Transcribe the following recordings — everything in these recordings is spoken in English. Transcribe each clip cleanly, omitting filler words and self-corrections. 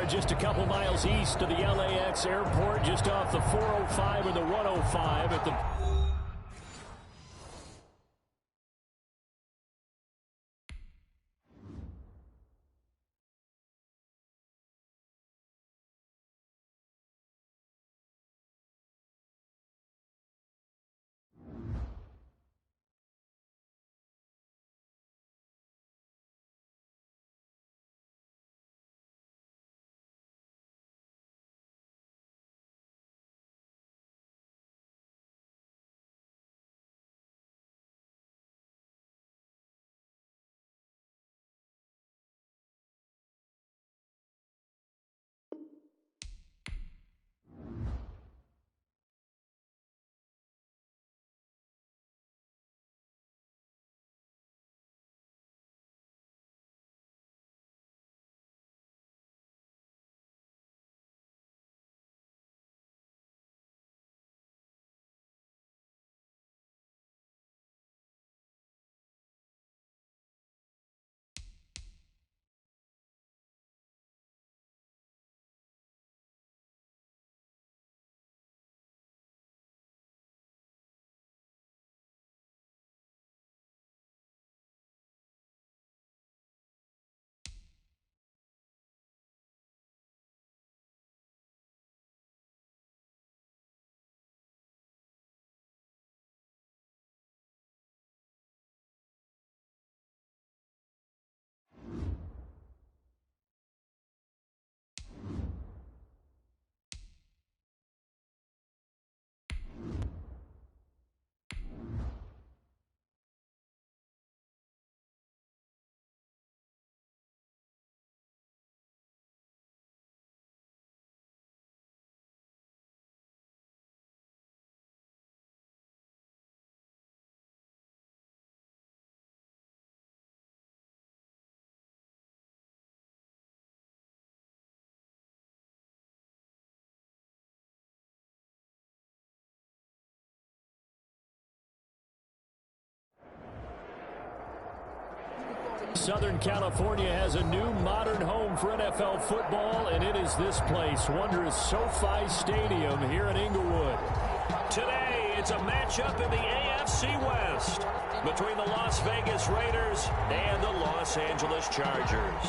are just a couple miles east of the LAX airport, just off the 405 and the 105 at the... Southern California has a new modern home for NFL football, and it is this place, wondrous SoFi Stadium here in Inglewood. Today, it's a matchup in the AFC West between the Las Vegas Raiders and the Los Angeles Chargers.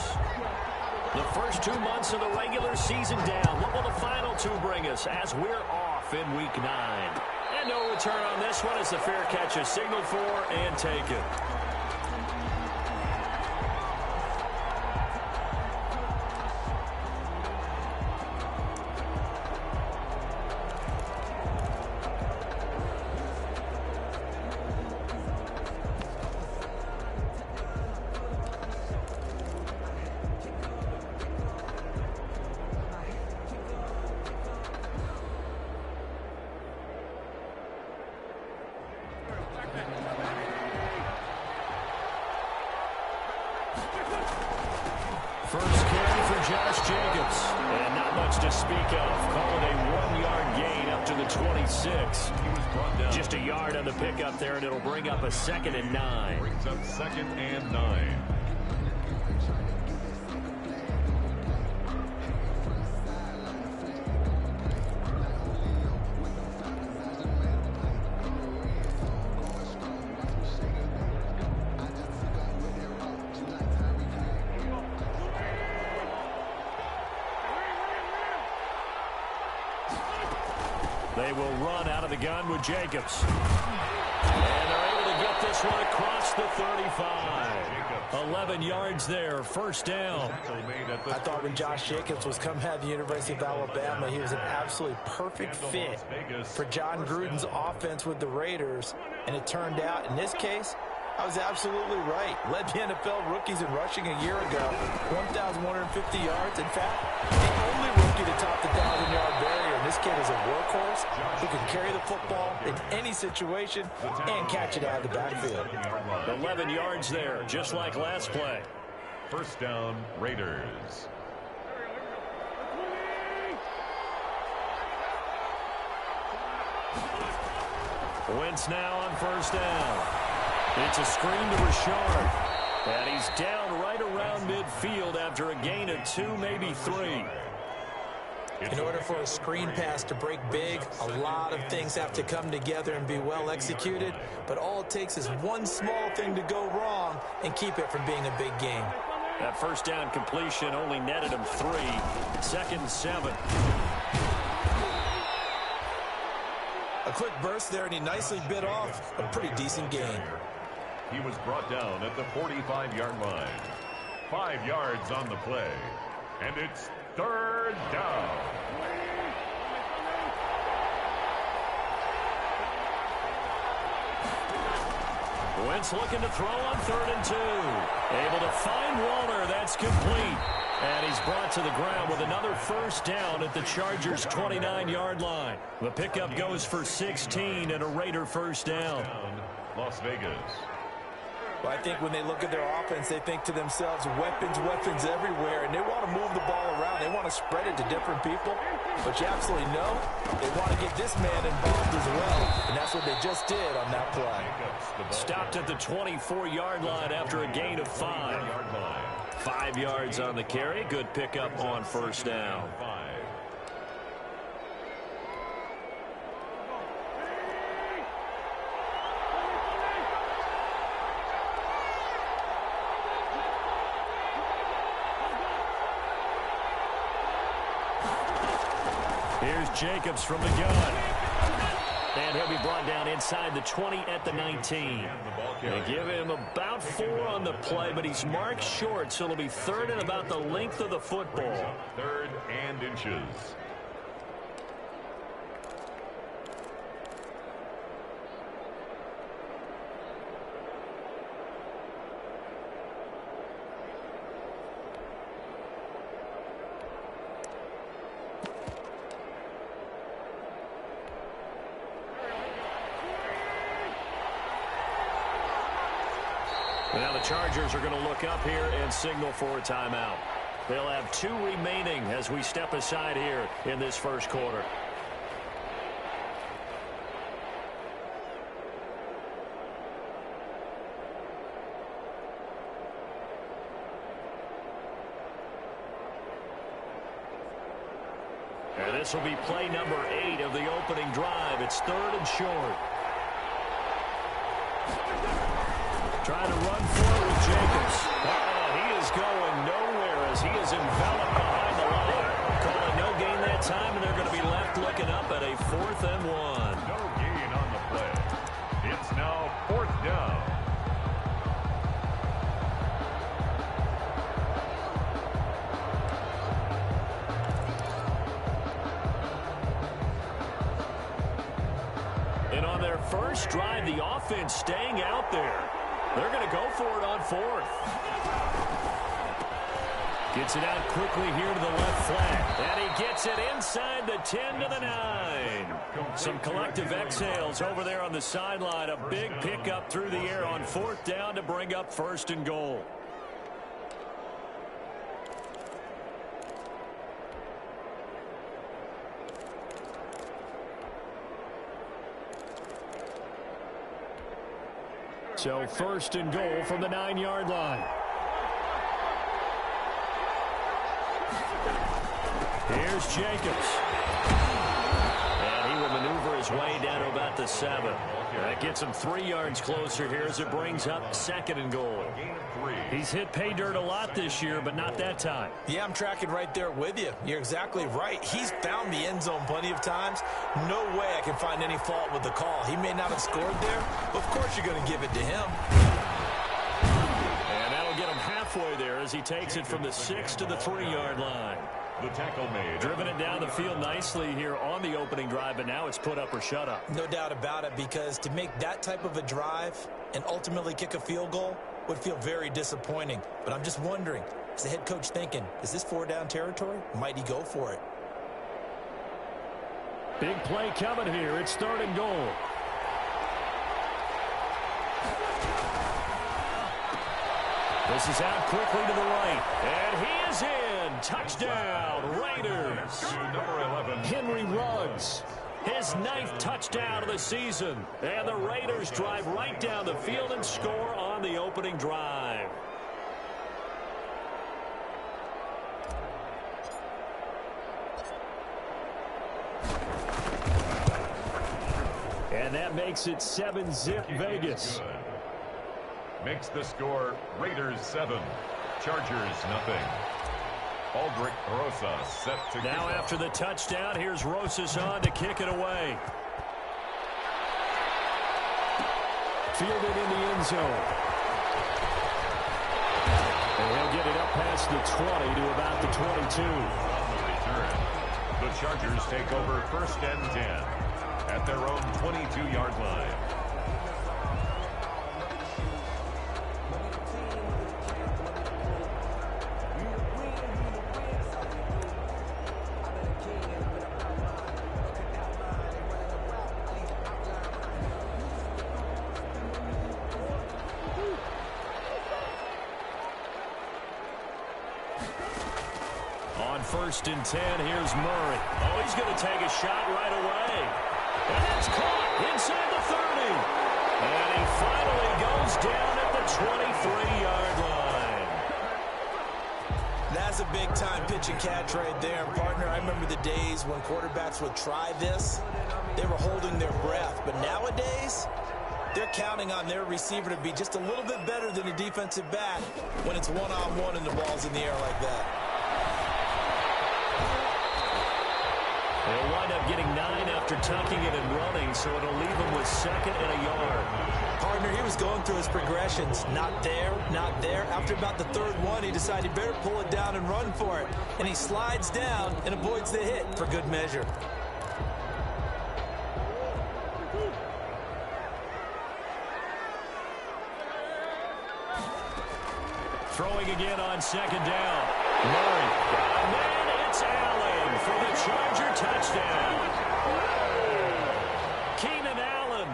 The first 2 months of the regular season down. What will the final two bring us as we're off in Week 9? And no return on this one as the fair catch is signaled for and taken. First carry for Josh Jacobs. And not much to speak of. Call it a 1-yard gain up to the 26. He was brought down. Just a yard on the pickup there, and it'll bring up a 2nd and 9. Brings up 2nd and 9. They will run out of the gun with Jacobs. And they're able to get this one across the 35. 11 yards there, first down. I thought when Josh Jacobs was coming out of the University of Alabama, he was an absolutely perfect fit for John Gruden's offense with the Raiders. And it turned out, in this case, I was absolutely right. Led the NFL rookies in rushing a year ago. 1,150 yards. In fact, the only rookie to top the 1,000-yard barrier. And this kid is a workhorse who can carry the football in any situation and catch it out of the backfield. 11 yards there, just like last play. First down, Raiders. Wentz now on first down. It's a screen to Rashard. And he's down right around midfield after a gain of 2, maybe 3. In order for a screen pass to break big, a lot of things have to come together and be well executed. But all it takes is one small thing to go wrong and keep it from being a big game. That first down completion only netted him 3. 2nd and 7. A quick burst there, and he nicely bit off a pretty decent gain. He was brought down at the 45-yard line. 5 yards on the play. And it's 3rd down. Wentz looking to throw on 3rd and 2. Able to find Walter. That's complete. And he's brought to the ground with another first down at the Chargers' 29-yard line. The pickup goes for 16 and a Raider first down. Las Vegas. Well, I think when they look at their offense, they think to themselves, weapons, weapons everywhere, and they want to move the ball around. They want to spread it to different people. But you absolutely know they want to get this man involved as well, and that's what they just did on that play. Stopped at the 24-yard line after a gain of 5. 5 yards on the carry. Good pickup on first down. Here's Jacobs from the gun. And he'll be brought down inside the 20 at the 19. They give him about 4 on the play, but he's marked short, so it'll be 3rd and about the length of the football. 3rd and inches. Now the Chargers are going to look up here and signal for a timeout. They'll have 2 remaining as we step aside here in this first quarter. And this will be play number 8 of the opening drive. It's 3rd and short. Trying to run forward with Jacobs. He is going nowhere as he is enveloped behind the line. Calling no gain that time, and they're going to be left looking up at a 4th and 1. No gain on the play. It's now 4th down. And on their first drive, the offense staying out there. They're going to go for it on 4th. Gets it out quickly here to the left flat. And he gets it inside the 10 to the 9. Some collective exhales over there on the sideline. A big pickup through the air on 4th down to bring up 1st and goal. So 1st and goal from the 9-yard line. Here's Jacobs. And he will maneuver his way down to about the 7. That gets him 3 yards closer here as it brings up 2nd and goal. He's hit pay dirt a lot this year, but not that time. Yeah, I'm tracking right there with you. You're exactly right. He's found the end zone plenty of times. No way I can find any fault with the call. He may not have scored there, but of course you're going to give it to him. And that'll get him halfway there as he takes it from the 6 to the 3-yard line. The tackle made. Driven it down the field nicely here on the opening drive, but now it's put up or shut up. No doubt about it, because to make that type of a drive and ultimately kick a field goal would feel very disappointing. But I'm just wondering, is the head coach thinking, is this 4-down territory? Might he go for it? Big play coming here. It's 3rd and goal. This is out quickly to the right. And he is in. Touchdown, Raiders. Number 11. Henry Ruggs. His 9th touchdown of the season. And the Raiders drive right down the field and score on the opening drive. And that makes it 7-zip Vegas. Makes the score Raiders 7, Chargers nothing. Aldrich Rosas set to now after the touchdown, here's Rosas on to kick it away. Fielded in the end zone. And he'll get it up past the 20 to about the 22. On the return, the Chargers take over 1st and 10 at their own 22-yard line. On 1st and 10, here's Murray. Oh, he's going to take a shot right away. And that's caught inside the 30. And he finally goes down at the 23-yard line. That's a big-time pitch and catch right there, partner. I remember the days when quarterbacks would try this. They were holding their breath. But nowadays, they're counting on their receiver to be just a little bit better than a defensive back when it's one-on-one and the ball's in the air like that. They'll wind up getting 9 after tucking it and running, so it'll leave him with 2nd and a yard. Partner, he was going through his progressions. Not there, not there. After about the 3rd one, he decided he better pull it down and run for it. And he slides down and avoids the hit for good measure. Throwing again on 2nd down. Murray. And then it's Allen for the Charger touchdown. Keenan Allen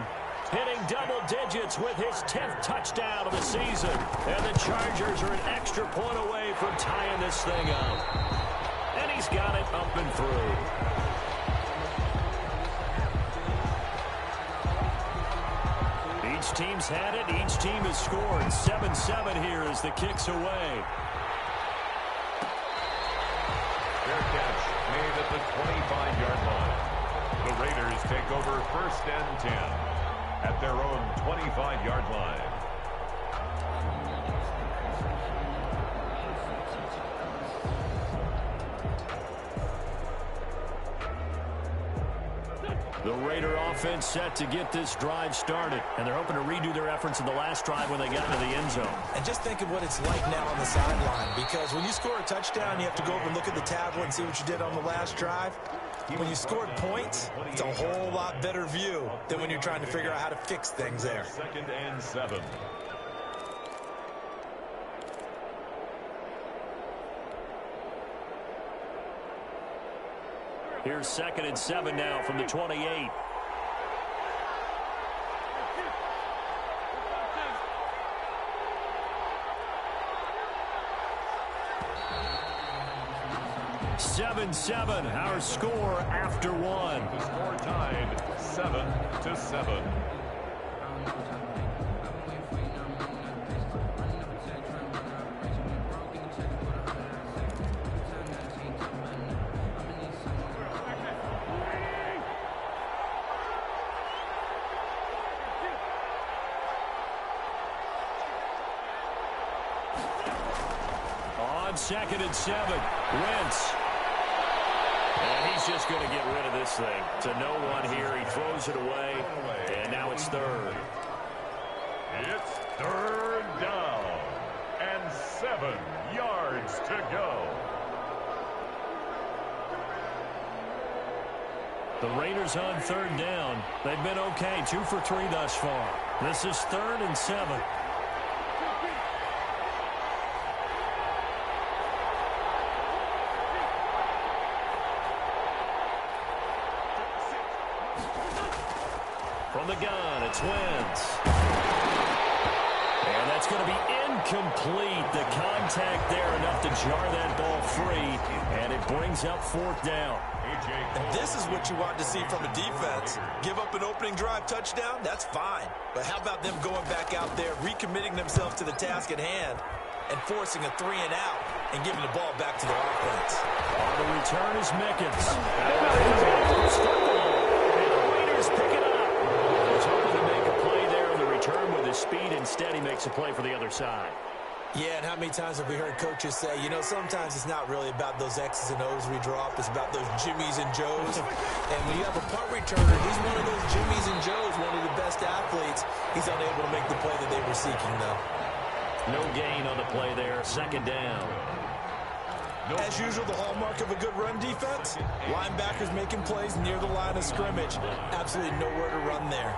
hitting double digits with his 10th touchdown of the season. And the Chargers are an extra point away from tying this thing up. And he's got it up and through. Each team's had it. Each team has scored. 7-7 here as the kick's away. Fair catch made at the 25-yard line. The Raiders take over 1st and 10 at their own 25-yard line. The Raider offense set to get this drive started, and they're hoping to redo their efforts in the last drive when they got into the end zone. And just think of what it's like now on the sideline, because when you score a touchdown, you have to go over and look at the tablet and see what you did on the last drive. When you scored points, it's a whole lot better view than when you're trying to figure out how to fix things there. 2nd and 7. Here's 2nd and 7 now from the 28. Our score after 1. The score tied 7-7. On 2nd and 7, Wentz. And he's just going to get rid of this thing. To no one here. He throws it away. And now it's 3rd. It's 3rd down. And 7 yards to go. The Raiders on 3rd down. They've been okay. 2 for 3 thus far. This is 3rd and 7. From the gun, it's Wentz. And that's going to be incomplete. The contact there enough to jar that ball free. And it brings up 4th down. And this is what you want to see from a defense. Give up an opening drive touchdown, that's fine. But how about them going back out there, recommitting themselves to the task at hand, and forcing a 3-and-out and giving the ball back to the offense. On the return is Mickens. And the Raiders pick it up. speed. Instead, he makes a play for the other side. Yeah, and how many times have we heard coaches say, you know, sometimes it's not really about those X's and O's we drop. It's about those Jimmies and Joes. And when you have a punt returner, he's one of those Jimmies and Joes, one of the best athletes. He's unable to make the play that they were seeking, though. No gain on the play there. Second down. As usual, the hallmark of a good run defense, linebackers making plays near the line of scrimmage. Absolutely nowhere to run there.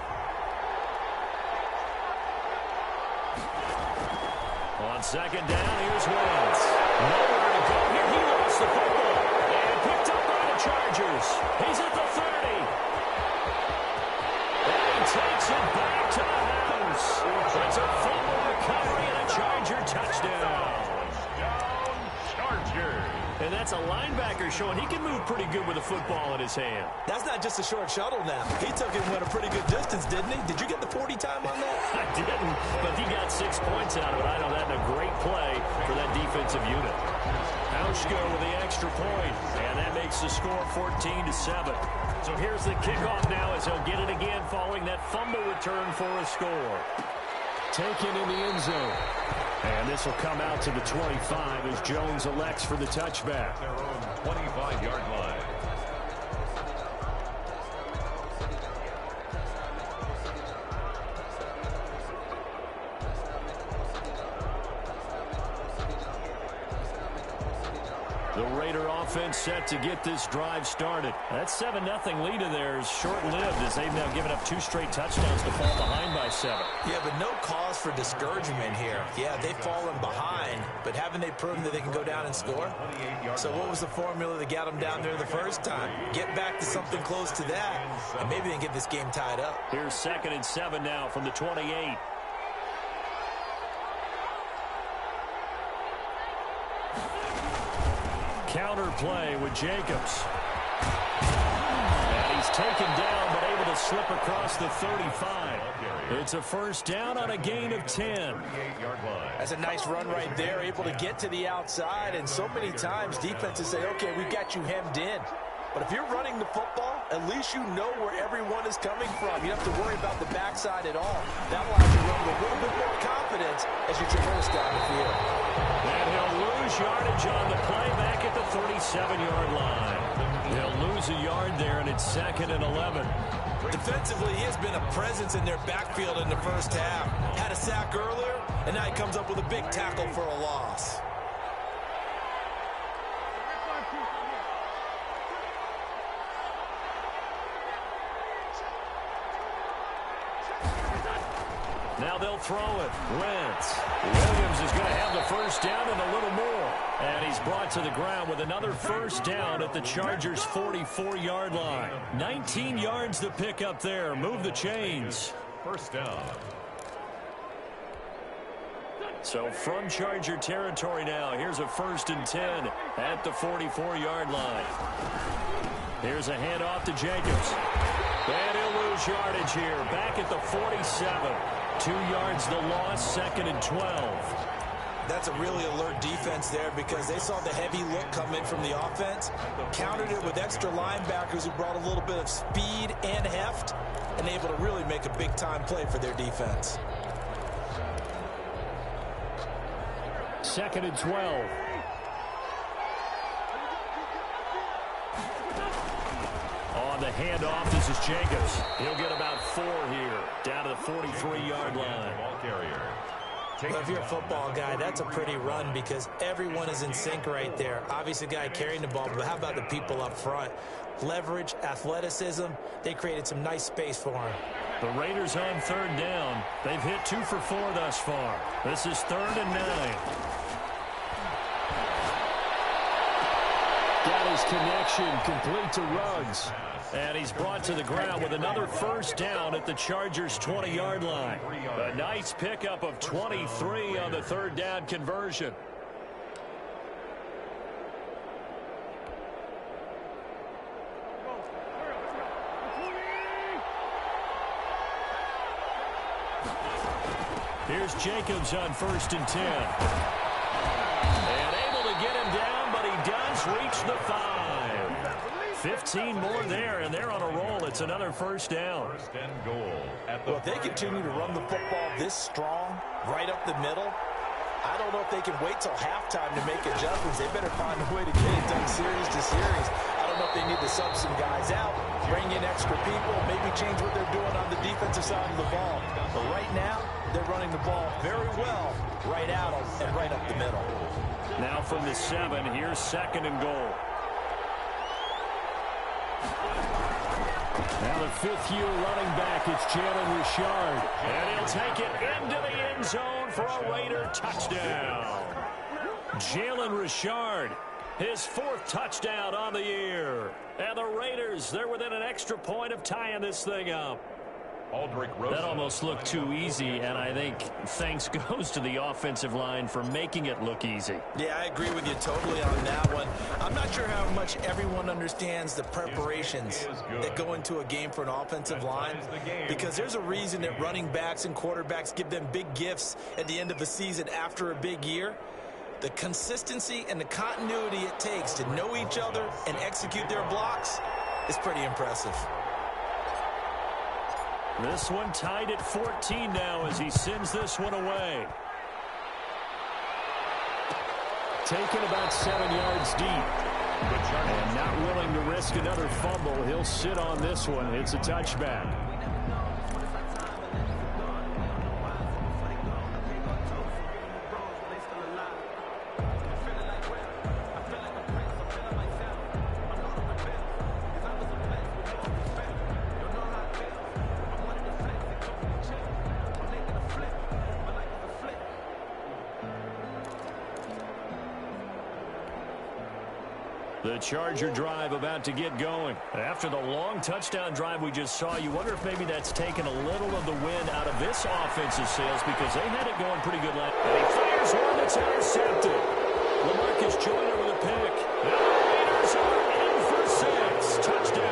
On second down, here's Wentz. Nowhere to go here. He lost the football. And picked up by the Chargers. He's at the 30. And he takes it back to the house. It's a fumble recovery and a Charger touchdown. And that's a linebacker showing he can move pretty good with a football in his hand. That's not just a short shuttle now. He took it and went a pretty good distance, didn't he? Did you get the 40 time on that? I didn't, but he got 6 points out of it. I know that in a great play for that defensive unit. Hauschka with the extra point, and that makes the score 14-7. So here's the kickoff now as he'll get it again following that fumble return for a score. Taken in the end zone. And this will come out to the 25 as Jones elects for the touchback. Their own 25-yard line. The Raider offense set to get this drive started. That 7-0 lead in there is short-lived as they've now given up 2 straight touchdowns to fall behind by 7. Yeah, but no cause for discouragement here. Yeah, they've fallen behind, but haven't they proven that they can go down and score? So what was the formula that got them down there the first time? Get back to something close to that, and maybe they can get this game tied up. Here's 2nd and 7 now from the 28. Counter play with Jacobs. And he's taken down, but able to slip across the 35. It's a first down on a gain of 10. That's a nice run right there, able to get to the outside. And so many times defenses say, okay, we've got you hemmed in. But if you're running the football, at least you know where everyone is coming from. You don't have to worry about the backside at all. That allows you to run with a little bit more confidence as you traverse down the field. And he'll lose yardage on the play back at the 37-yard line. He'll lose a yard there, and it's 2nd and 11. Defensively, he has been a presence in their backfield in the first half. Had a sack earlier, and now he comes up with a big tackle for a loss. Now they'll throw it. Wentz. Williams is going to have the first down and a little more. And he's brought to the ground with another first down at the Chargers' 44-yard line. 19 yards to pick up there. Move the chains. First down. So from Charger territory now, here's a 1st and 10 at the 44-yard line. Here's a handoff to Jacobs. And he'll lose yardage here. Back at the 47. 2 yards the loss, 2nd and 12. That's a really alert defense there because they saw the heavy look come in from the offense, countered it with extra linebackers who brought a little bit of speed and heft, and able to really make a big-time play for their defense. 2nd and 12. On the handoff, this is Jacobs. He'll get about 4 here, down to the 43-yard line. Ball carrier. Well, if you're a football guy, that's a pretty run because everyone is in sync right there. Obviously, the guy carrying the ball, but how about the people up front? Leverage, athleticism, they created some nice space for him. The Raiders on 3rd down. They've hit 2 for 4 thus far. This is 3rd and 9. Got his connection complete to Ruggs. And he's brought to the ground with another first down at the Chargers' 20-yard line. A nice pickup of 23 on the 3rd down conversion. Here's Jacobs on 1st and 10. And able to get him down, but he does reach the 5. 15 more there, and they're on a roll. It's another first down. First and goal Well, if they continue to run the football this strong, right up the middle, I don't know if they can wait till halftime to make adjustments. They better find a way to get it done series to series. I don't know if they need to sub some guys out, bring in extra people, maybe change what they're doing on the defensive side of the ball. But right now, they're running the ball very well right out and right up the middle. Now from the 7, here's 2nd and goal. Now the 5th-year running back, it's Jalen Richard. And he'll take it into the end zone for a Raider touchdown. Jalen Richard, his 4th touchdown on the year. And the Raiders, they're within an extra point of tying this thing up. That almost looked too easy, and I think thanks goes to the offensive line for making it look easy. Yeah, I agree with you totally on that one. I'm not sure how much everyone understands the preparations that go into a game for an offensive line, because there's a reason that running backs and quarterbacks give them big gifts at the end of a season after a big year. The consistency and the continuity it takes to know each other and execute their blocks is pretty impressive. This one tied at 14 now as he sends this one away. Taken about 7 yards deep. And not willing to risk another fumble. He'll sit on this one. It's a touchback. The Charger drive about to get going. After the long touchdown drive we just saw, you wonder if maybe that's taken a little of the wind out of this offensive sails, because they had it going pretty good last. And he fires one that's intercepted. LaMarcus Joyner with a pick. And the Raiders are in for 6. Touchdown.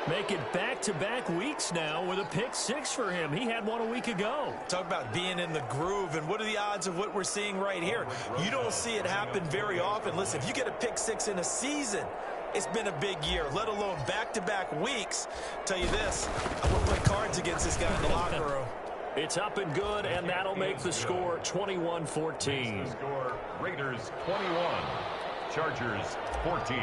Make it back-to-back weeks now with a pick 6 for him. He had one a week ago. Talk about being in the groove, and what are the odds of what we're seeing right here? You don't see it happen very often. Listen, if you get a pick 6 in a season, it's been a big year, let alone back-to-back weeks. Tell you this, I'm going to play cards against this guy in the locker room. It's up and good, and that'll make the score 21-14. Score Raiders 21, Chargers 14.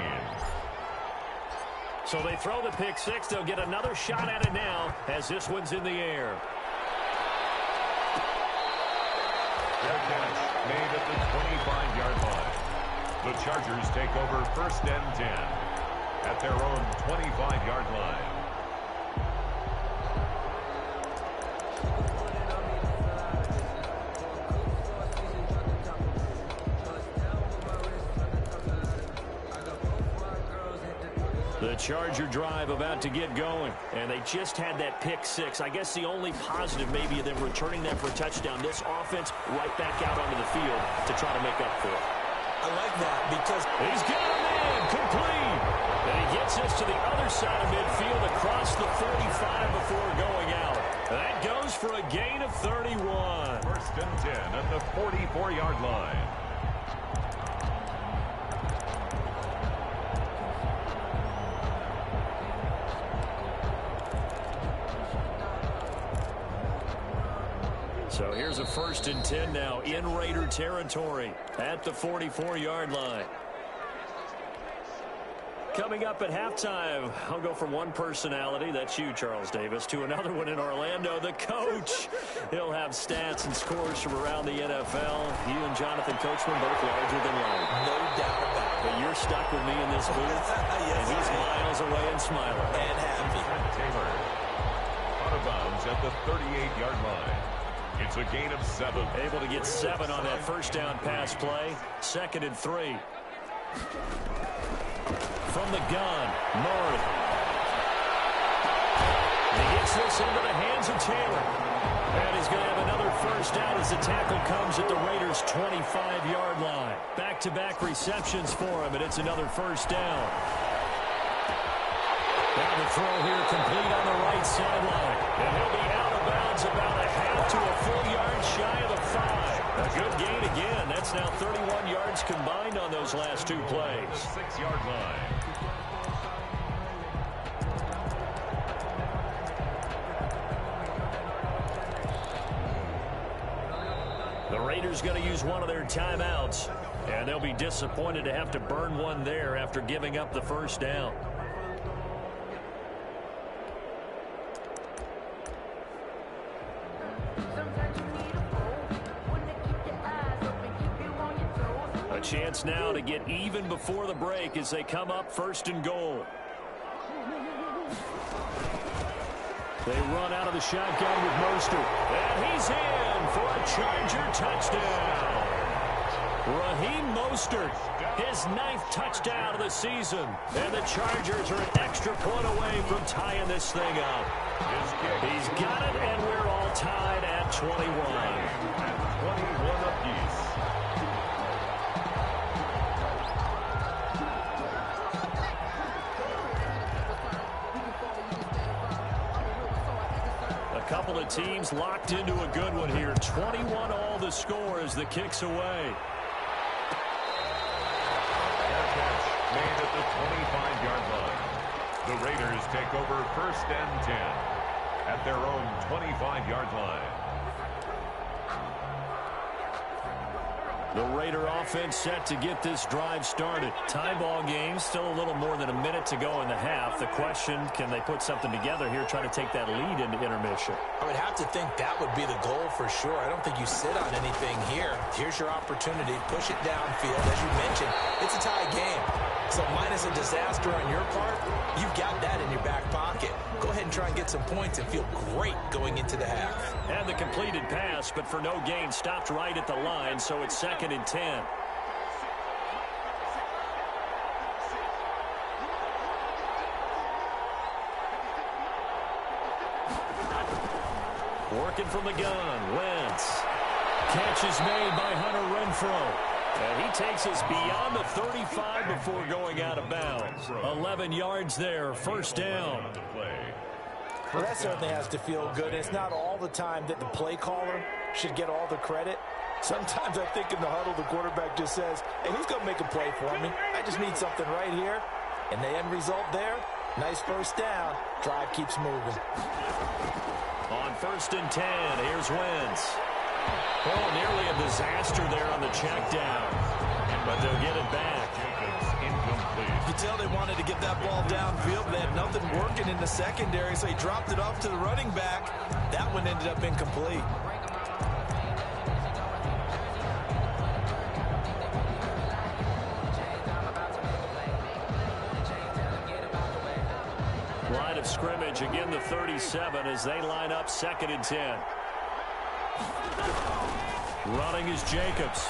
So they throw the pick 6. They'll get another shot at it now as this one's in the air. Fair catch made at the 25-yard line. The Chargers take over 1st and 10 at their own 25-yard line. The Charger drive about to get going, and they just had that pick 6. I guess the only positive maybe of them returning that for a touchdown. This offense right back out onto the field to try to make up for it. I like that because he's got him in, complete. And he gets us to the other side of midfield across the 45 before going out. That goes for a gain of 31. 1st and 10 at the 44-yard line. So here's a 1st and 10 now in Raider territory at the 44-yard line. Coming up at halftime, I'll go from one personality, that's you, Charles Davis, to another one in Orlando, the coach. He'll have stats and scores from around the NFL. You and Jonathan Coachman both larger than life. no doubt about it. But you're stuck with me in this booth, Yes, and he's miles away and smiling. And happy. Taylor out of bounds at the 38-yard line. It's a gain of 7. Able to get 7 on that first down pass play. 2nd and 3. From the gun, Murray. He gets this into the hands of Taylor. And he's going to have another first down as the tackle comes at the Raiders' 25-yard line. Back-to-back receptions for him, and it's another first down. Now the throw here complete on the right sideline. And he'll be out of bounds about a half to a full yard shy of the 5. A good gain again. That's now 31 yards combined on those last 2 plays. 6-yard line. The Raiders going to use one of their timeouts, and they'll be disappointed to have to burn one there after giving up the first down. A chance now to get even before the break as they come up 1st and goal. They run out of the shotgun with Mostert. And he's in for a Charger touchdown. Raheem Mostert, his 9th touchdown of the season. And the Chargers are an extra point away from tying this thing up. He's got it, and we're all tied at 21. At 21 apiece. A couple of teams locked into a good one here. 21 all the score as the kick's away. Fair catch made at the 25-yard line. The Raiders take over 1st and 10 at their own 25-yard line. The Raider offense set to get this drive started. Tie ball game, still a little more than a minute to go in the half. The question, can they put something together here, try to take that lead into intermission? I would have to think that would be the goal for sure. I don't think you sit on anything here. Here's your opportunity. Push it downfield. As you mentioned, it's a tie game. So minus a disaster on your part, you've got that in your back pocket. Go ahead and try and get some points and feel great going into the half. And the completed pass, but for no gain, stopped right at the line, so it's 2nd and 10. Working from the gun, Wentz. Catch is made by Hunter Renfrow. And he takes us beyond the 35 before going out of bounds. 11 yards there, 1st down. Well, that certainly has to feel good. It's not all the time that the play caller should get all the credit. Sometimes I think in the huddle, the quarterback just says, hey, who's going to make a play for me? I just need something right here. And the end result there, nice 1st down. Drive keeps moving. On 1st and 10, here's Wentz. Oh, nearly a disaster there on the check down. But they'll get it back. Incomplete. You tell they wanted to get that ball downfield, but they had nothing working in the secondary, so he dropped it off to the running back. That one ended up incomplete. Line of scrimmage, again the 37 as they line up 2nd and 10. Running is Jacobs.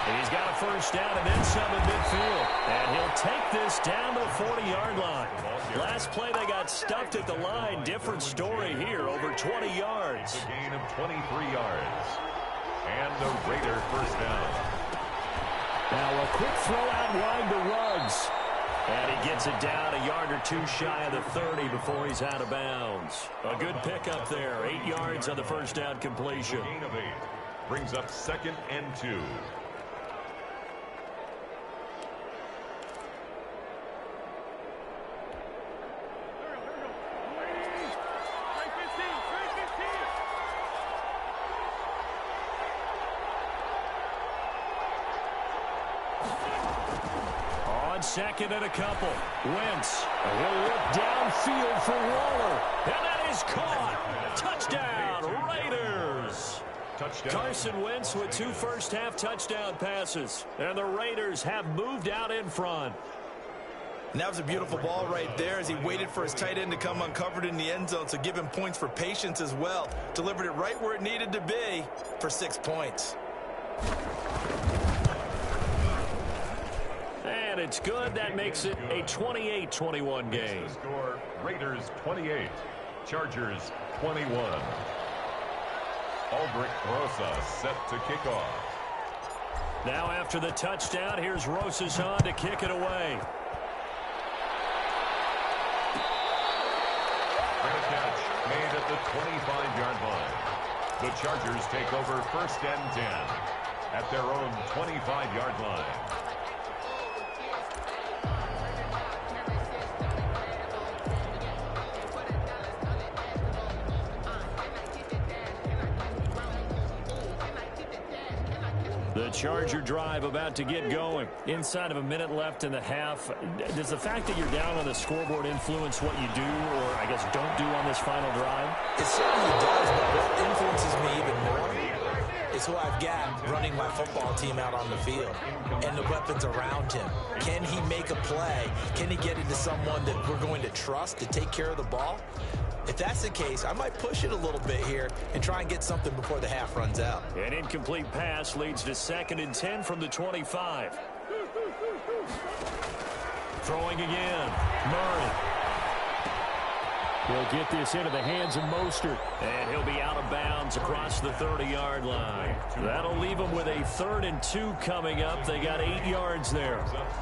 And he's got a 1st down and then some in midfield. And he'll take this down to the 40-yard line. Last play they got stuffed at the line. Different story here, over 20 yards. A gain of 23 yards. And the Raider 1st down. Now a quick throw out wide to Ruggs. And he gets it down a yard or two shy of the 30 before he's out of bounds. A good pickup there. 8 yards on the 1st down completion. Gain of 8 brings up 2nd and 2. On 2nd and a couple. Wentz. He'll look downfield for Waller. And that is caught. Touchdown, Raiders. Touchdown. Carson Wentz with 2 first-half touchdown passes. And the Raiders have moved out in front. And that was a beautiful ball right there as he waited for his tight end to come uncovered in the end zone, so give him points for patience as well. Delivered it right where it needed to be for 6 points. And it's good. That makes it a 28-21 game. The score, Raiders 28, Chargers 21. Aldrich Rosa set to kick off. Now after the touchdown, here's Rosas on to kick it away. Fair catch made at the 25-yard line. The Chargers take over 1st and 10 at their own 25-yard line. Charger drive about to get going. Inside of a minute left in the half. Does the fact that you're down on the scoreboard influence what you do, or I guess don't do on this final drive? It certainly does, but what influences me even more is who I've got running my football team out on the field and the weapons around him. Can he make a play? Can he get into someone that we're going to trust to take care of the ball? If that's the case, I might push it a little bit here and try and get something before the half runs out. An incomplete pass leads to 2nd and 10 from the 25. Throwing again. Murray. He'll get this into the hands of Mostert. And he'll be out of bounds across the 30-yard line. That'll leave him with a 3rd and 2 coming up. They got 8 yards there.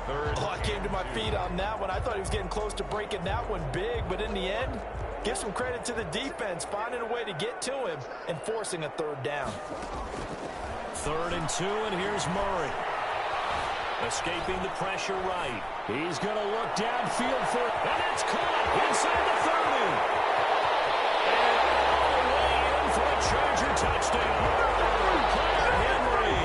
Oh, I came to my feet on that one. I thought he was getting close to breaking that one big, but in the end, give some credit to the defense, finding a way to get to him and forcing a 3rd down. 3rd and 2, and here's Murray. Escaping the pressure right. He's going to look downfield for it, and it's caught inside the 30. And all the way in for a Charger touchdown. Henry.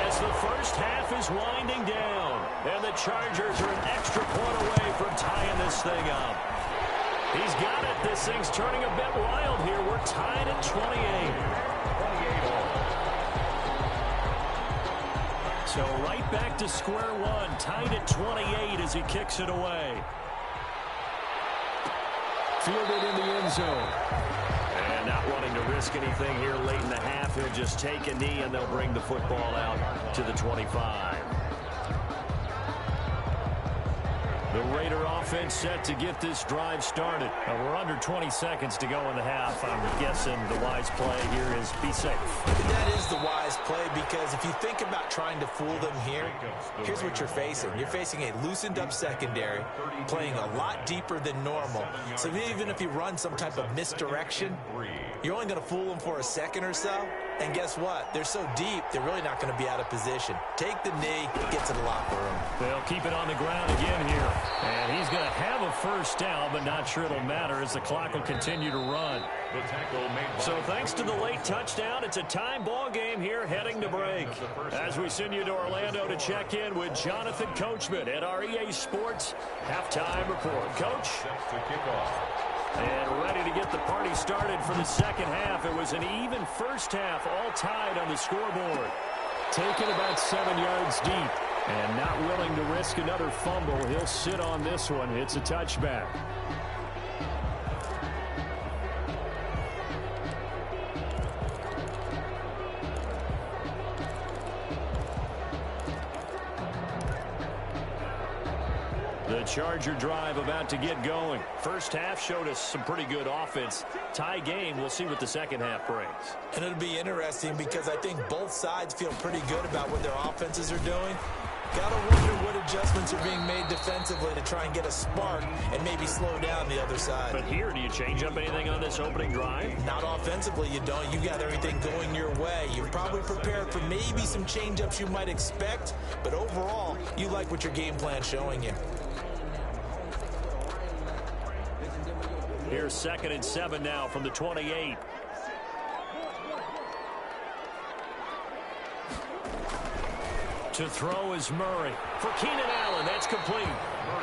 As the first half is winding down, and the Chargers are an extra point away from tying this thing up. He's got it. This thing's turning a bit wild here. We're tied at 28. So right back to square one, tied at 28 as he kicks it away. Fielded in the end zone. And not wanting to risk anything here late in the half, he'll just take a knee and they'll bring the football out to the 25. The Raider offense set to get this drive started. We're under 20 seconds to go in the half. I'm guessing the wise play here is be safe. That is the wise play, because if you think about trying to fool them here, here's what you're facing. You're facing a loosened up secondary, playing a lot deeper than normal. So even if you run some type of misdirection, you're only going to fool them for a second or so. And guess what? They're so deep, they're really not going to be out of position. Take the knee, get to the locker room. They'll keep it on the ground again here. And he's going to have a first down, but not sure it'll matter as the clock will continue to run. So thanks to the late touchdown, it's a time ball game here heading to break. As we send you to Orlando to check in with Jonathan Coachman at our EA Sports Halftime Report. Coach? And ready to get the party started for the second half. It was an even first half, all tied on the scoreboard. Taken about 7 yards deep. And not willing to risk another fumble. He'll sit on this one. It's a touchback. The Charger drive about to get going. First half showed us some pretty good offense. Tie game, we'll see what the second half brings. And it'll be interesting because I think both sides feel pretty good about what their offenses are doing. Gotta wonder what adjustments are being made defensively to try and get a spark and maybe slow down the other side. But here, do you change up anything on this opening drive? Not offensively, you don't. You got everything going your way. You're probably prepared for maybe some change-ups you might expect, but overall, you like what your game plan's showing you. Here's 2nd and 7 now from the 28. To throw is Murray. For Keenan Allen, that's complete.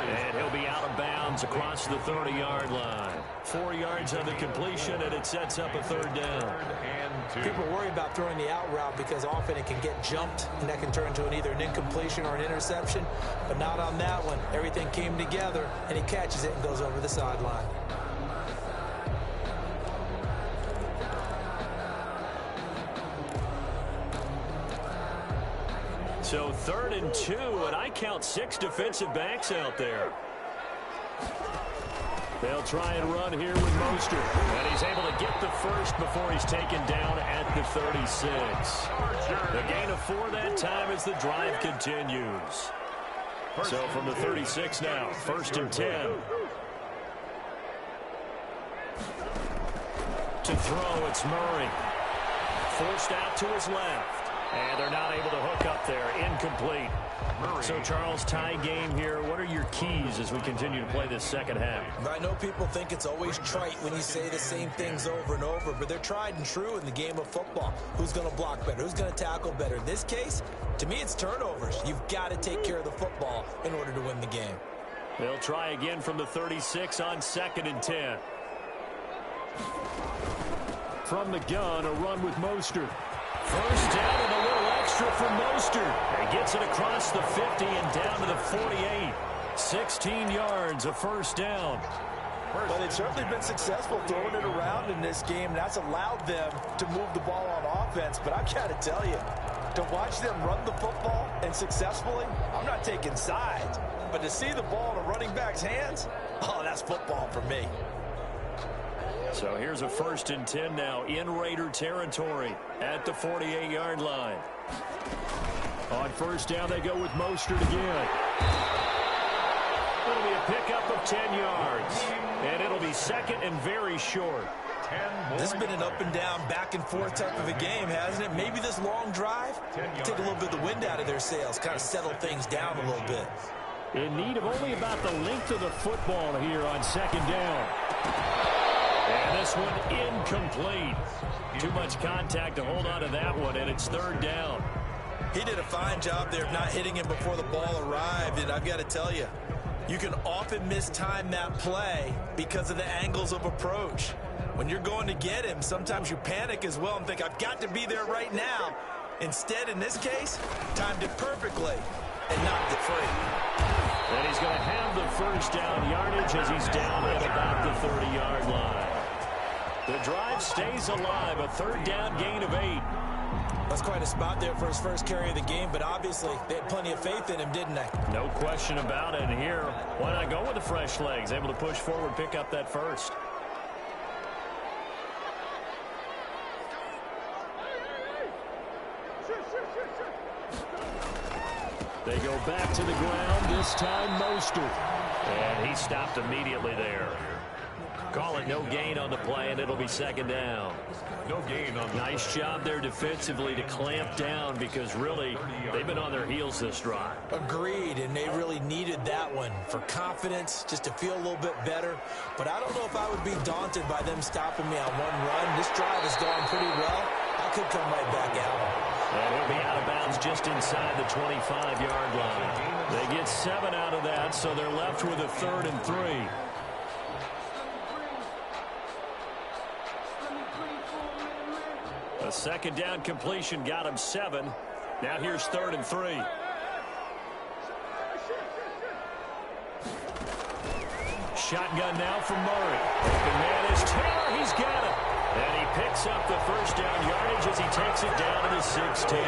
And he'll be out of bounds across the 30-yard line. 4 yards on the completion, and it sets up a 3rd down. People worry about throwing the out route because often it can get jumped, and that can turn into either an incompletion or an interception. But not on that one. Everything came together, and he catches it and goes over the sideline. So 3rd and 2, and I count 6 defensive backs out there. They'll try and run here with Mostert. And he's able to get the first before he's taken down at the 36. The gain of 4 that time as the drive continues. So from the 36 now, 1st and 10. To throw, it's Murray. Forced out to his left. And they're not able to hook up there. Incomplete. So, Charles, tie game here. What are your keys as we continue to play this second half? I know people think it's always trite when you say the same things over and over, but they're tried and true in the game of football. Who's going to block better? Who's going to tackle better? In this case, to me, it's turnovers. You've got to take care of the football in order to win the game. They'll try again from the 36 on 2nd and 10. From the gun, a run with Mostert. First down and a little extra for Mostert. He gets it across the 50 and down to the 48. 16 yards, a first down. Well, they've certainly been successful throwing it around in this game, and that's allowed them to move the ball on offense. But I've got to tell you, to watch them run the football and successfully, I'm not taking sides. But to see the ball in a running back's hands, oh, that's football for me. So here's a 1st and 10 now in Raider territory at the 48-yard line. On first down, they go with Mostert again. It'll be a pickup of 10 yards. And it'll be second and very short. This has been an up and down, back and forth type of a game, hasn't it? Maybe this long drive, take a little bit of the wind out of their sails, kind of settle things down a little bit. In need of only about the length of the football here on 2nd down. And this one incomplete. Too much contact to hold on to that one, and it's 3rd down. He did a fine job there of not hitting him before the ball arrived, and I've got to tell you, you can often mistime that play because of the angles of approach. When you're going to get him, sometimes you panic as well and think, I've got to be there right now. Instead, in this case, timed it perfectly and knocked it free. And he's going to have the first down yardage as he's down at about the 30-yard line. The drive stays alive, a 3rd down gain of 8. That's quite a spot there for his first carry of the game, but obviously they had plenty of faith in him, didn't they? No question about it. And here, why not go with the fresh legs? Able to push forward, pick up that first. They go back to the ground, this time Mostert. And he stopped immediately there. Call it no gain on the play, and it'll be 2nd down. No gain on the Nice job there defensively to clamp down because really they've been on their heels this drive. Agreed, and they really needed that one for confidence, just to feel a little bit better. But I don't know if I would be daunted by them stopping me on one run. This drive has gone pretty well. I could come right back out. And he'll be out of bounds just inside the 25-yard line. They get 7 out of that, so they're left with a 3rd and 3. A 2nd down completion got him 7. Now here's 3rd and 3. Shotgun now from Murray. Open man is Taylor. He's got it. And he picks up the first down yardage as he takes it down to the 16.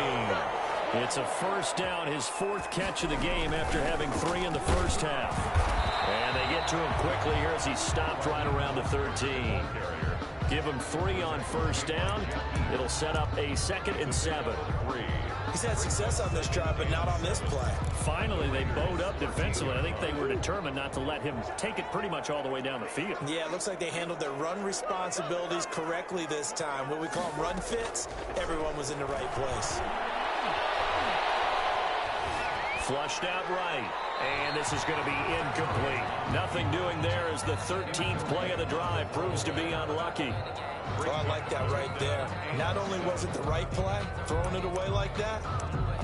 It's a first down, his 4th catch of the game after having 3 in the first half. And they get to him quickly here as he stopped right around the 13. Give him 3 on first down. It'll set up a 2nd and 7. He's had success on this drive, but not on this play. Finally, they bowed up defensively. I think they were determined not to let him take it pretty much all the way down the field. Yeah, it looks like they handled their run responsibilities correctly this time. What we call them run fits, everyone was in the right place. Flushed out right. And this is going to be incomplete. Nothing doing there as the 13th play of the drive proves to be unlucky. Oh, I like that right there. Not only was it the right play, throwing it away like that,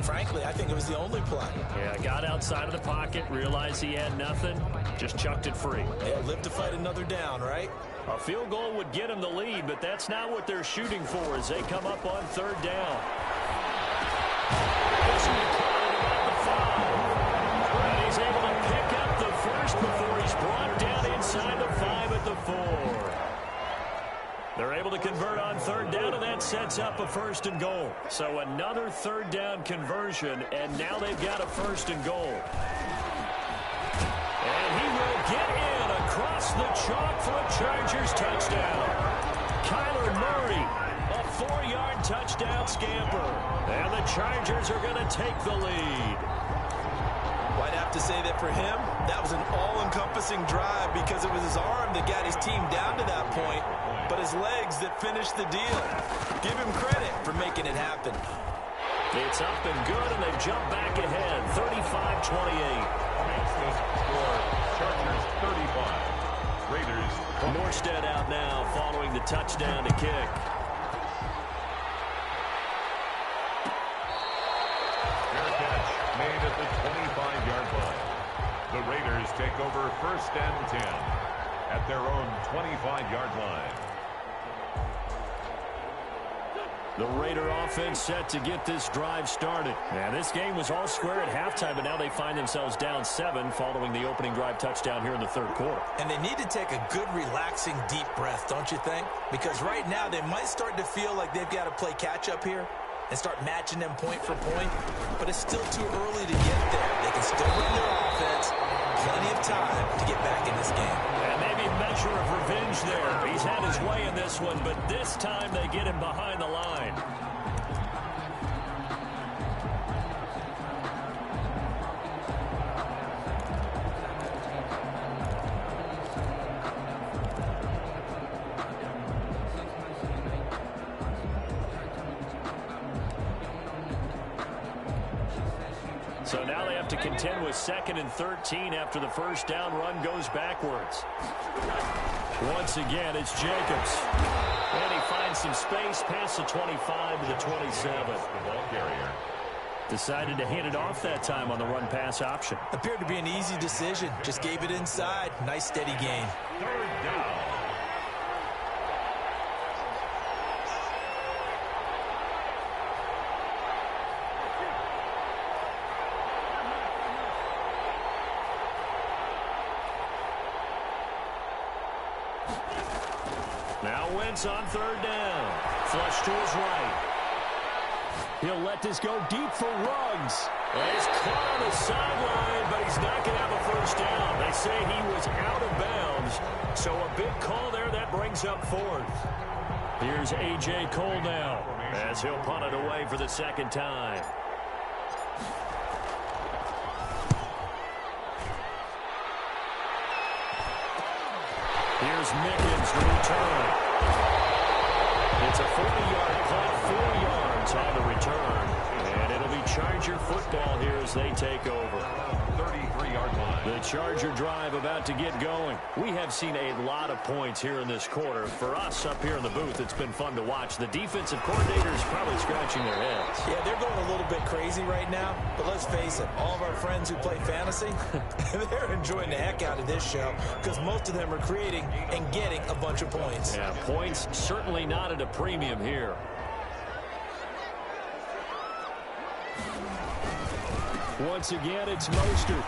frankly, I think it was the only play. Yeah, got outside of the pocket, realized he had nothing, just chucked it free. Yeah, live to fight another down, right? A field goal would get him the lead, but that's not what they're shooting for as they come up on 3rd down. And he's able to pick up the first before he's brought down inside the 5 at the 4. They're able to convert on 3rd down, and that sets up a 1st and goal. So another 3rd down conversion, and now they've got a 1st and goal. And he will get in across the chalk for a Chargers touchdown. Kyler Murray, a 4-yard touchdown scamper. And the Chargers are going to take the lead. Well, I'd have to say that for him, that was an all-encompassing drive because it was his arm that got his team down to that point, but his legs that finished the deal. Give him credit for making it happen. It's up and good, and they've jumped back ahead, 35-28. Makes this score Chargers 35. Raiders. Morstead out now following the touchdown to kick. Fair catch made at the 25-yard line. The Raiders take over 1st and 10 at their own 25-yard line. The Raider offense set to get this drive started. Now, this game was all square at halftime, but now they find themselves down 7 following the opening drive touchdown here in the 3rd quarter. And they need to take a good, relaxing, deep breath, don't you think? Because right now they might start to feel like they've got to play catch-up here and start matching them point for point. But it's still too early to get there. They can still run their offense. Plenty of time to get back in this game. And maybe a measure of revenge there. He's had his way in this one, but this time they get him behind the line. So now they have to contend with 2nd and 13 after the first down run goes backwards. Once again, it's Jacobs. And he finds some space past the 25 to the 27. The ball carrier. Decided to hand it off that time on the run-pass option. Appeared to be an easy decision. Just gave it inside. Nice, steady gain. 3rd down. Now Wentz on 3rd down. Flush to his right. He'll let this go deep for Ruggs. And he's caught on the sideline, but he's not going to have a first down. They say he was out of bounds. So a big call there that brings up 4th. Here's A.J. Cole now as he'll punt it away for the 2nd time. Here's Mickens to return. It's a 40-yard punt, 4 yards on the return. And it'll be Charger football here as they take over. 33-yard line. The Charger drive about to get going. We have seen a lot of points here in this quarter. For us up here in the booth, it's been fun to watch. The defensive coordinators probably scratching their heads. Yeah, they're going a little bit crazy right now. But let's face it, all of our friends who play fantasy, they're enjoying the heck out of this show because most of them are creating and getting a bunch of points. Yeah, points certainly not at a premium here. Once again, it's Mostert.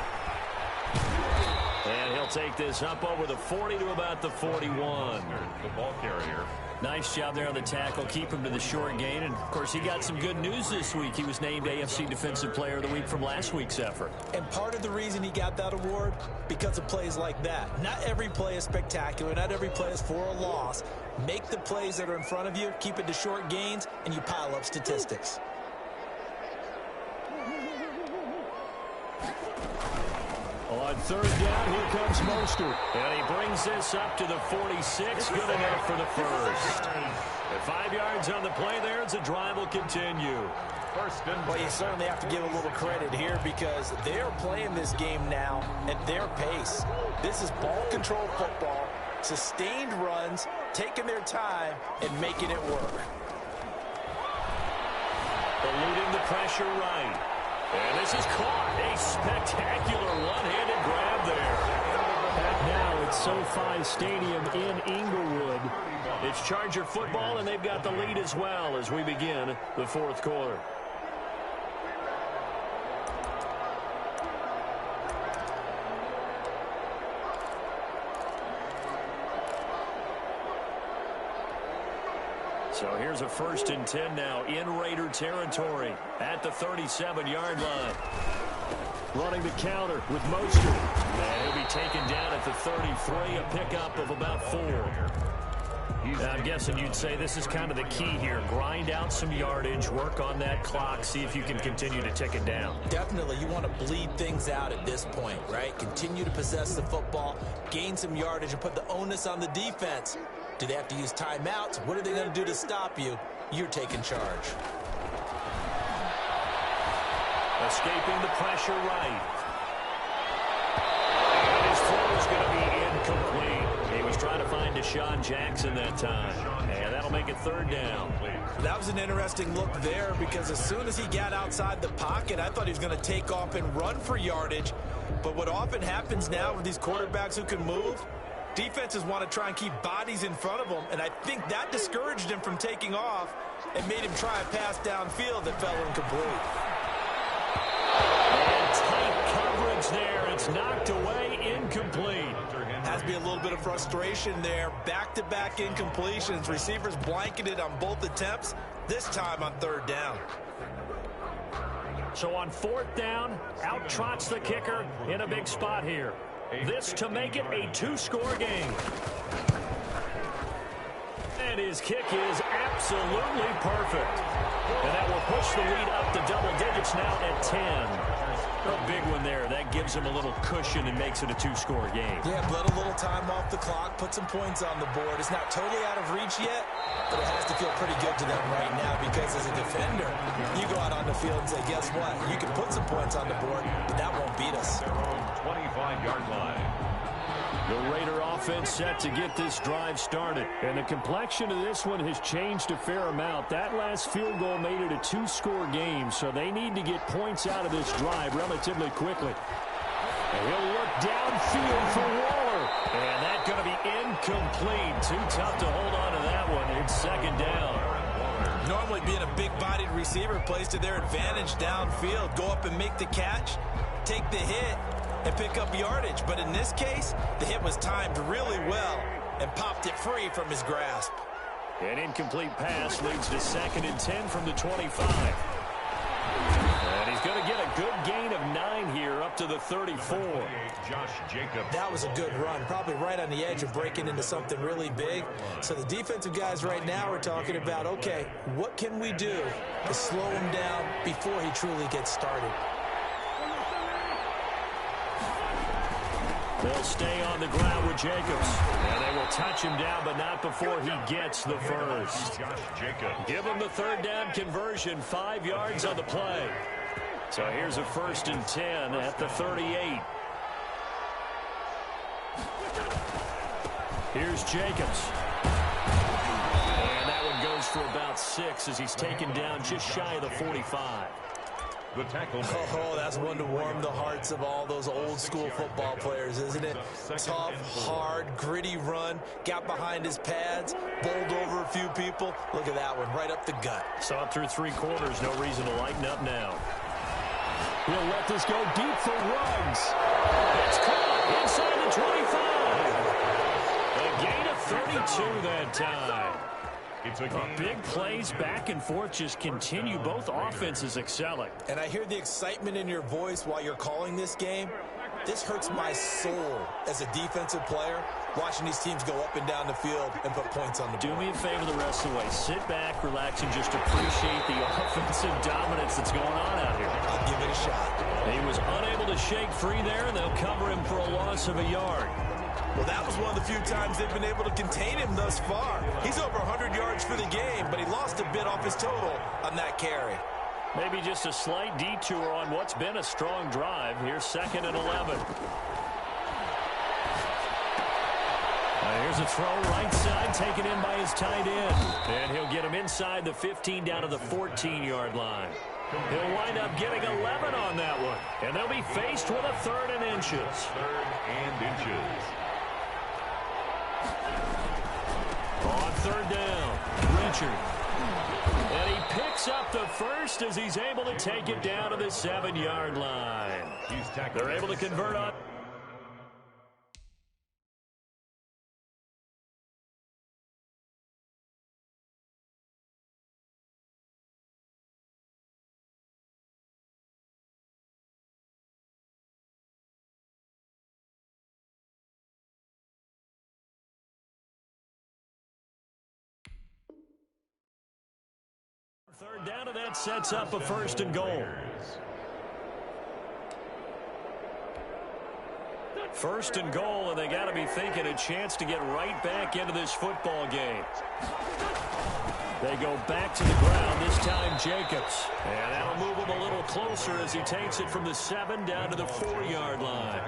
And he'll take this up over the 40 to about the 41. The ball carrier. Nice job there on the tackle. Keep him to the short gain. And, of course, he got some good news this week. He was named AFC Defensive Player of the Week from last week's effort. And part of the reason he got that award, because of plays like that. Not every play is spectacular. Not every play is for a loss. Make the plays that are in front of you, keep it to short gains, and you pile up statistics. On 3rd down, here comes Mostert. And he brings this up to the 46. Good enough for the first. At 5 yards on the play there, as the drive will continue. Well, you certainly have to give a little credit here because they're playing this game now at their pace. This is ball control football, sustained runs, taking their time, and making it work. Eluding the pressure right. And this is caught. A spectacular one-handed grab there. Now it's SoFi Stadium in Inglewood. It's Charger football, and they've got the lead as well as we begin the 4th quarter. So here's a 1st and 10 now in Raider territory at the 37-yard line. Running the counter with Mostert. And he'll be taken down at the 33, a pickup of about 4. I'm guessing you'd say this is kind of the key here. Grind out some yardage, work on that clock, see if you can continue to tick it down. Definitely, you want to bleed things out at this point, right? Continue to possess the football, gain some yardage, and put the onus on the defense. Do they have to use timeouts? What are they going to do to stop you? You're taking charge. Escaping the pressure right. And his throw is going to be incomplete. He was trying to find Deshaun Jackson that time. And that'll make it third down. That was an interesting look there because as soon as he got outside the pocket, I thought he was going to take off and run for yardage. But what often happens now with these quarterbacks who can move, defenses want to try and keep bodies in front of them, and I think that discouraged him from taking off and made him try a pass downfield that fell incomplete. And tight coverage there. It's knocked away, incomplete. Has to be a little bit of frustration there. Back-to-back incompletions. Receivers blanketed on both attempts, this time on third down. So on fourth down, out trots the kicker in a big spot here. This to make it a two-score game. And his kick is absolutely perfect. And that will push the lead up to double digits now at 10. A big one there. That gives him a little cushion and makes it a two-score game. Yeah, let a little time off the clock, put some points on the board. It's not totally out of reach yet, but it has to feel pretty good to them right now because as a defender, you go out on the field and say, guess what? You can put some points on the board, but that won't beat us. Their own 25-yard line. The Raider offense set to get this drive started. And the complexion of this one has changed a fair amount. That last field goal made it a two-score game, so they need to get points out of this drive relatively quickly. And he'll look downfield for Waller. And that's going to be incomplete. Too tough to hold on to that one. It's second down. Normally being a big-bodied receiver plays to their advantage downfield. Go up and make the catch, take the hit, and pick up yardage. But in this case, the hit was timed really well and popped it free from his grasp. An incomplete pass leads to 2nd and 10 from the 25. And he's going to get a good gain of 9 here up to the 34. Josh Jacobs. That was a good run, probably right on the edge of breaking into something really big. So the defensive guys right now are talking about, okay, what can we do to slow him down before he truly gets started? They'll stay on the ground with Jacobs. And they will touch him down, but not before he gets the first. Josh Jacobs. Give him the third down conversion, 5 yards on the play. So here's a 1st and 10 at the 38. Here's Jacobs. And that one goes for about 6 as he's taken down just shy of the 45. The tackle. Oh, that's one to warm the hearts of all those old school football players, isn't it? Tough, hard, gritty run, got behind his pads, bowled over a few people. Look at that one, right up the gut. Saw it through 3 quarters, no reason to lighten up now. He'll let this go deep for Ruggs. It's caught inside the 25. A gain of 32 that time. Big plays back and forth just continue. Both offenses excelling. And I hear the excitement in your voice while you're calling this game. This hurts my soul as a defensive player, watching these teams go up and down the field and put points on the board. Do me a favor the rest of the way. Sit back, relax, and just appreciate the offensive dominance that's going on out here. I'll give it a shot. He was unable to shake free there, and they'll cover him for a loss of a yard. Well, that was one of the few times they've been able to contain him thus far. He's over 100 yards for the game, but he lost a bit off his total on that carry. Maybe just a slight detour on what's been a strong drive. Here's 2nd and 11. Here's a throw right side taken in by his tight end. And he'll get him inside the 15 down to the 14-yard line. He'll wind up getting 11 on that one. And they'll be faced with a 3rd and inches. 3rd and inches. On 3rd down, Richard. And he picks up the first as he's able to take it down to the 7-yard line. They're able to convert on. Third down, and that sets up a 1st and goal. First and goal, and they got to be thinking a chance to get right back into this football game. They go back to the ground, this time Jacobs. And that'll move him a little closer as he takes it from the 7 down to the 4-yard line.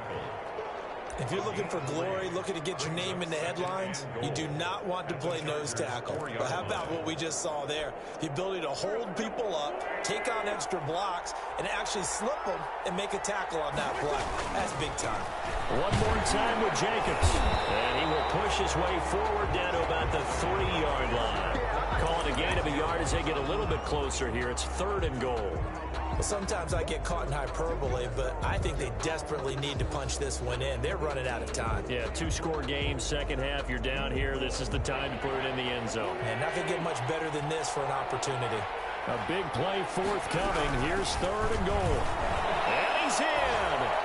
If you're looking for glory, looking to get your name in the headlines, you do not want to play nose tackle. But how about what we just saw there? The ability to hold people up, take on extra blocks, and actually slip them and make a tackle on that play. That's big time. One more time with Jacobs. And he will push his way forward down to about the 3-yard line. Calling a gain of a yard as they get a little bit closer here. It's 3rd and goal. Well, sometimes I get caught in hyperbole, but I think they desperately need to punch this one in. They're running out of time. Yeah, 2-score game, second half, you're down here. This is the time to put it in the end zone. And nothing get much better than this for an opportunity. A big play forthcoming. Here's 3rd and goal. And he's in.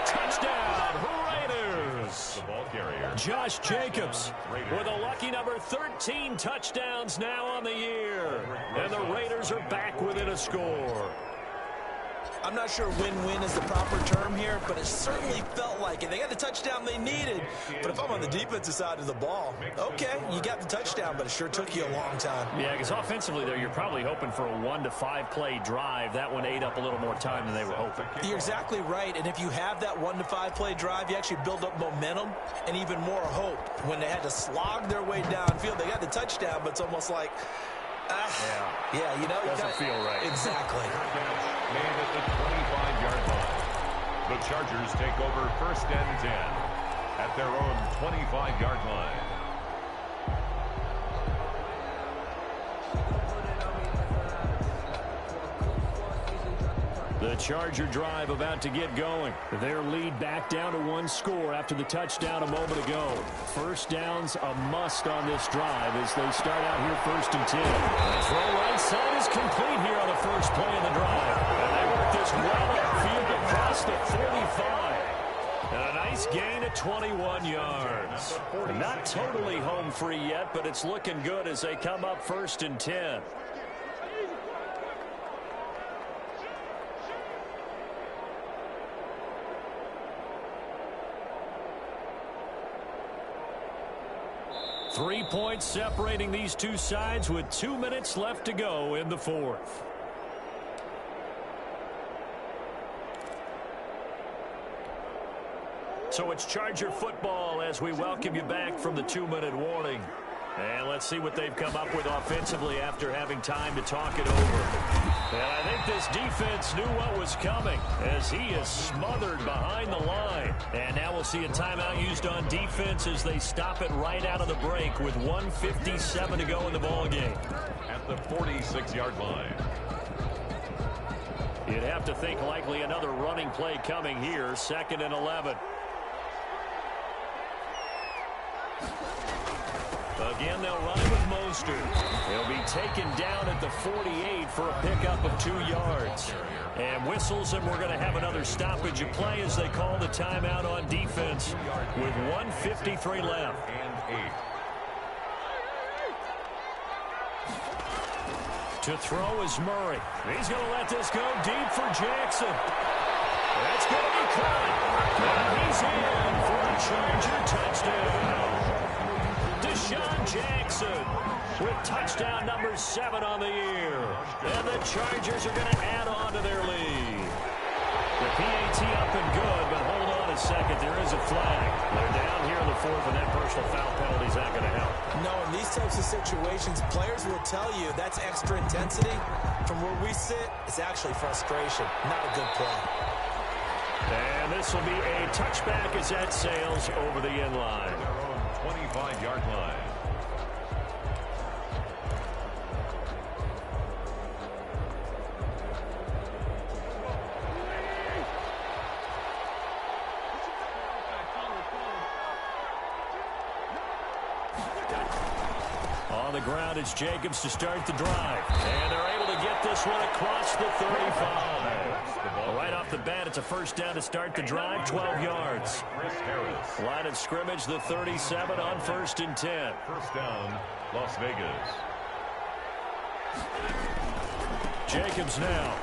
Touchdown, Raiders. The ball carrier, Josh Jacobs with a lucky number 13 touchdowns now on the year. And the Raiders are back within a score. I'm not sure win-win is the proper term here, but it certainly felt like it. They got the touchdown they needed. But if I'm on the defensive side of the ball, okay, you got the touchdown, but it sure took you a long time. Yeah, because offensively there, you're probably hoping for a 1 to 5 play drive. That one ate up a little more time than they were hoping. You're exactly right, and if you have that 1 to 5 play drive, you actually build up momentum and even more hope. When they had to slog their way downfield, they got the touchdown, but it's almost like, yeah, you know. Doesn't feel right. Exactly. made at the 25-yard line. The Chargers take over 1st and 10 at their own 25-yard line. The Charger drive about to get going. Their lead back down to 1 score after the touchdown a moment ago. First down's a must on this drive as they start out here 1st and 10. The throw right side is complete here on the first play of the drive. And they work this well upfield across the 45. And a nice gain of 21 yards. Not totally home free yet, but it's looking good as they come up 1st and 10. Three points separating these two sides with 2 minutes left to go in the 4th. So it's Charger football as we welcome you back from the 2-minute warning. And let's see what they've come up with offensively after having time to talk it over. And I think this defense knew what was coming as he is smothered behind the line. And now we'll see a timeout used on defense as they stop it right out of the break with 1:57 to go in the ballgame. At the 46-yard line. You'd have to think likely another running play coming here, 2nd and 11. Again, they'll run it with Mostert. He'll be taken down at the 48 for a pickup of 2 yards. And whistles, and we're going to have another stoppage of play as they call the timeout on defense with 1:53 left. And 8. To throw is Murray. He's going to let this go deep for Jackson. That's going to be caught. And he's in for a Charger touchdown. Deshaun Jackson with touchdown number 7 on the year. And the Chargers are going to add on to their lead. The PAT up and good, but hold on a second. There is a flag. They're down here in the 4th, and that personal foul penalty is not going to help. No, in these types of situations, players will tell you that's extra intensity. From where we sit, it's actually frustration. Not a good play. And this will be a touchback as that sails over the end line. 25-yard line. On the ground, it's Jacobs to start the drive. And they're able to get this one across the 35. Right off the bat, it's a first down to start the drive, 12 yards. Line of scrimmage, the 37 on 1st and 10. First down, Las Vegas. Jacobs now.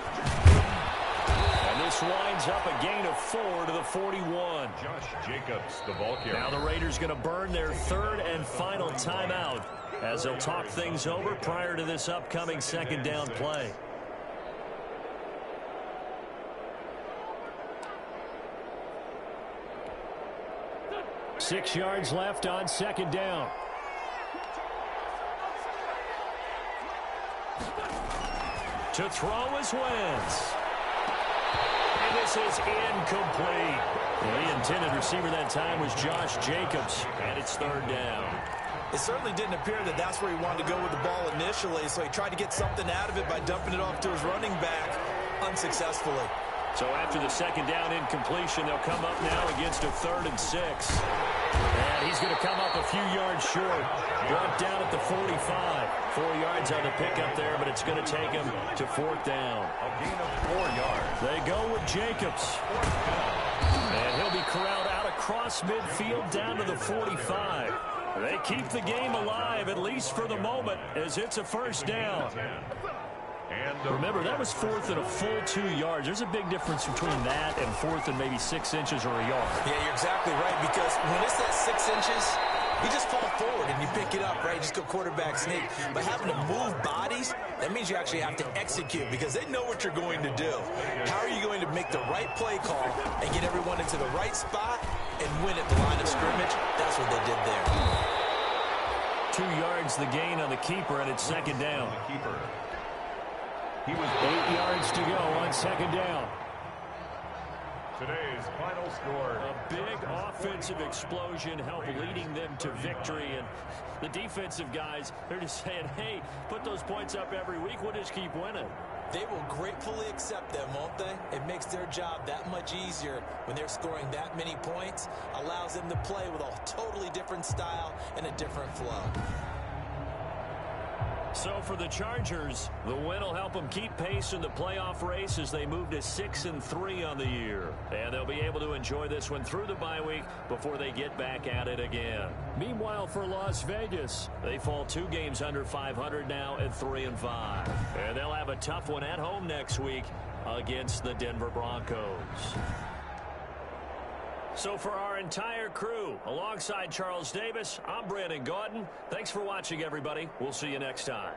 And this winds up a gain of 4 to the 41. Josh Jacobs, the ball carrier. Now the Raiders going to burn their third and final timeout as they'll talk things over prior to this upcoming second down play. Six yards left on second down. To throw is Wentz. And this is incomplete. The intended receiver that time was Josh Jacobs, and it's third down. It certainly didn't appear that that's where he wanted to go with the ball initially, so he tried to get something out of it by dumping it off to his running back unsuccessfully. So after the second down incompletion, they'll come up now against a 3rd and 6. And he's going to come up a few yards short. Brought down at the 45. 4 yards on the pickup there, but it's going to take him to 4th down. A gain of 4 yards. They go with Jacobs. And he'll be corralled out across midfield down to the 45. They keep the game alive, at least for the moment, as it's a first down. Remember, that was 4th and a full 2 yards. There's a big difference between that and 4th and maybe 6 inches or a yard. Yeah, you're exactly right, because when it's that 6 inches, you just fall forward and you pick it up, right? Just go quarterback sneak. But having to move bodies, that means you actually have to execute because they know what you're going to do. How are you going to make the right play call and get everyone into the right spot and win at the line of scrimmage? That's what they did there. 2 yards the gain on the keeper, and it's second down. He was 8 yards to go on second down. Today's final score. A big offensive explosion helped leading them to victory. And the defensive guys, they're just saying, hey, put those points up every week. We'll just keep winning. They will gratefully accept them, won't they? It makes their job that much easier when they're scoring that many points. Allows them to play with a totally different style and a different flow. So for the Chargers, the win will help them keep pace in the playoff race as they move to 6-3 on the year. And they'll be able to enjoy this one through the bye week before they get back at it again. Meanwhile, for Las Vegas, they fall 2 games under 500 now at 3-5. And they'll have a tough one at home next week against the Denver Broncos. So for our entire crew, alongside Charles Davis, I'm Brandon Gaudin. Thanks for watching, everybody. We'll see you next time.